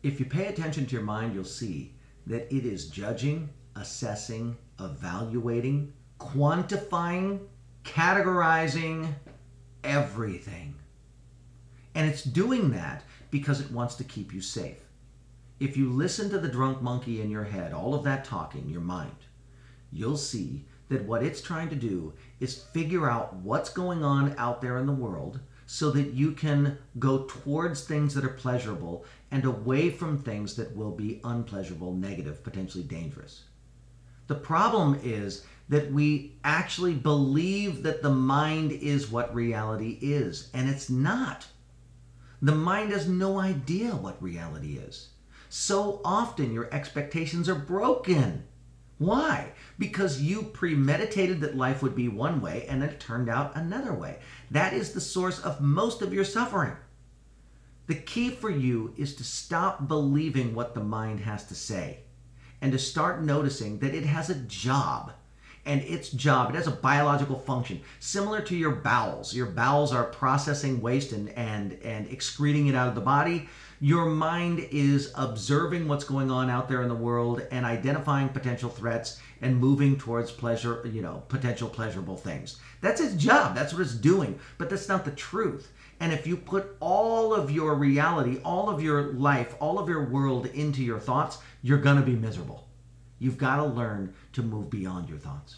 If you pay attention to your mind, you'll see that it is judging, assessing, evaluating, quantifying, categorizing everything. And it's doing that because it wants to keep you safe. If you listen to the drunk monkey in your head, all of that talking, your mind, you'll see that what it's trying to do is figure out what's going on out there in the world so that you can go towards things that are pleasurable and away from things that will be unpleasurable, negative, potentially dangerous. The problem is that we actually believe that the mind is what reality is, and it's not. The mind has no idea what reality is. So often your expectations are broken. Why? Because you premeditated that life would be one way and it turned out another way. That is the source of most of your suffering. The key for you is to stop believing what the mind has to say and to start noticing that it has a job. And its job, it has a biological function, similar to your bowels. Your bowels are processing waste and excreting it out of the body. Your mind is observing what's going on out there in the world and identifying potential threats and moving towards pleasure, potential pleasurable things. That's its job. That's what it's doing. But that's not the truth. And if you put all of your reality, all of your life, all of your world into your thoughts, you're going to be miserable. You've got to learn to move beyond your thoughts.